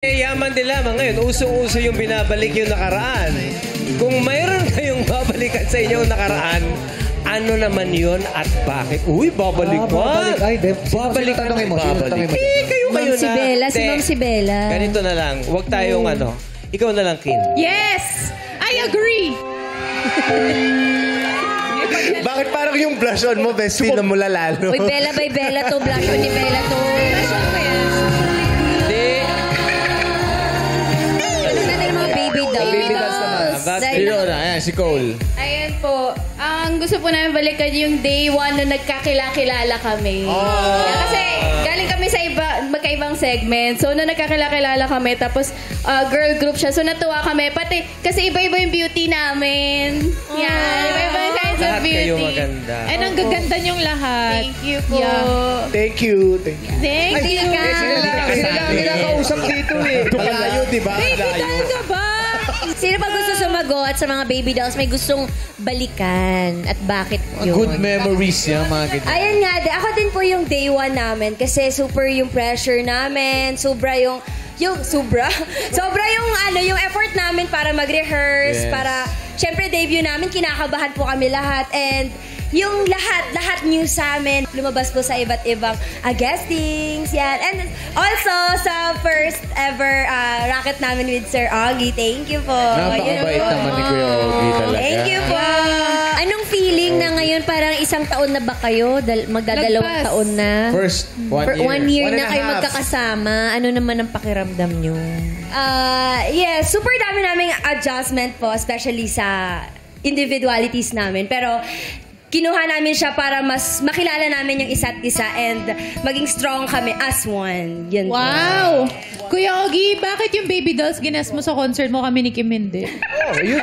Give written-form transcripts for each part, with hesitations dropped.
Yaman din lamang ngayon, usong-uso yung binabalik yung nakaraan. Kung mayroon kayong babalikan sa inyong nakaraan, ano naman yun at bakit? Uy, babalik babalik. Ay, babalik ka tanongin mo. babalik. Kayo Ma'am si na. Bella, si Ma'am si Bella. Ganito na lang, huwag tayong ikaw na lang, Kim. Yes! I agree! Bakit parang yung blush on mo, bestie, na mula lalo? Uy, Bella by Bella to, blush on ni Bella to. Blush on ko yan. Hindi. Ano na yung mga baby dolls? Baby dolls naman. Sino na? Ayan, si Cole. Ayan po. Ang gusto po namin balikan yung day one na nagkakilala kami. Yeah, kasi galing kami sa magkaibang segment. So, nung nagkakilala kami, tapos girl group siya. So, natuwa kami. Pati, kasi iba-iba yung beauty namin. Yan. Iba-iba yung kinds of Lahat beauty. kayo maganda. And ang gaganda niyong lahat. Thank you po. Thank you. Thank you. Thank you. Sila lang kinakausap dito eh. Malayo, di ba? Baby Malayo. doll ka ba? Sino pa gusto sumagot sa mga baby dolls? May gustong balikan. At bakit yun? Good memories yan, mga ganyan. Ayan nga, ako din po yung day one namin kasi super yung pressure namin, sobra yung sobra yung effort namin para mag-rehearse, para syempre debut namin, kinakabahan po kami lahat and yung lahat new sa amin. Lumabas po sa iba't ibang guestings, yan. And also sa first ever racket namin with Sir Augie. Thank you po. Napakabait naman ni Kuya Augie talaga. Thank you po. Anong feeling na ngayon parang isang taon na ba kayo? Magdadalawang Nagpas. taon na? First, 1 year. 1 year 1 and na a kayo half. magkakasama. Ano naman ang pakiramdam nyo? Yes, super dami naming adjustment po, especially sa individualities namin. Pero kinuha namin siya para mas makilala namin yung isa't isa and maging strong kami as one. Yun po. Wow! Kuya Ogie, bakit yung baby dolls ginas mo sa concert mo kami ni Kim Hindi? Oh, yun.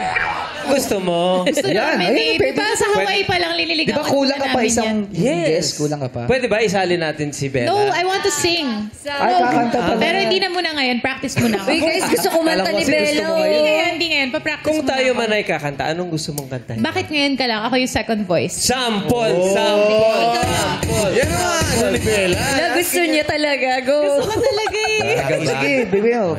Gusto mo? Gusto Yan, namin ayun, eh. pwede. Diba sa Hawaii pa lang Di liniligawan ba kulang ka pa namin isang yan. guest? Kulang ka pa? Pwede ba isali natin si Bella? No, I want to sing. Ay, kakanta pa. Pero hindi na muna ngayon. Practice muna ako. Uy guys, gusto kumanta Alam ko ni kasi gusto Bella. mo ngayon. Hindi ngayon, hindi ngayon. Pa-practice Kung muna tayo ako. man ay kakanta, anong gusto mong kantahin? Bakit ngayon ka lang? Ako yung second voice. Sample! Sample! Yan naman, ni Bella. Na gusto niya talaga. Go. Gusto ko talaga eh. Sige, baby mo.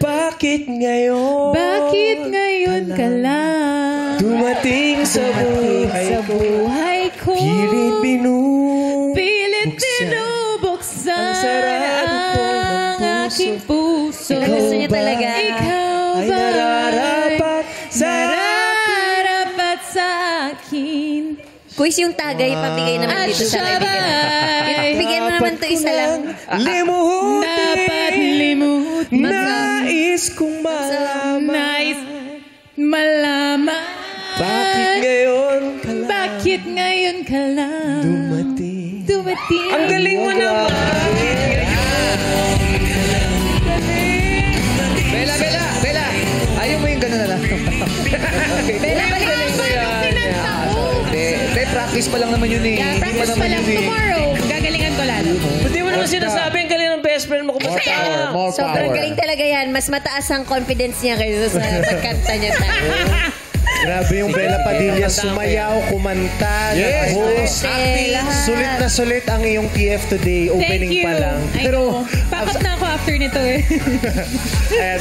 Bakit ngayon? Bakit ngayon ka lang? Dumating sa buhay Sa buhay ko. Pilit Pilit binubuksan Ang sarado po ng ang aking puso. Na gusto niya talaga. Ikaw ay ba nararapat sa nararapat sa akin? Kuis yung tagay, pabigay naman At dito sa siya live. ba'y Bigyan mo naman to isa lang. Limutin dapat limutin? Nais kong malaman Nais malaman. Bakit ngayon ka lang Bakit ngayon ka lang dumating? Ang galing mo naman! Bella! Ayaw mo yung gano'n na lang. Bella, balikan mo yung pinanta ko. Hindi, practice pa lang naman yun eh. Yeah, Hindi practice naman pa lang. yun eh. Tomorrow, gagalingan ko lalo. Hindi mo naman sinasabi ang galing ng best friend mo. More Kumusta? power, more Sobrang power. galing talaga yan. Mas mataas ang confidence niya kaysa sa pagkanta niya. Grabe yung Bella Padilla, sumayaw, kumanta, Yes. host. Acting. Sulit na sulit ang iyong TF today, Thank opening you. pa lang. I know. Papak na ako after nito eh. Ayan,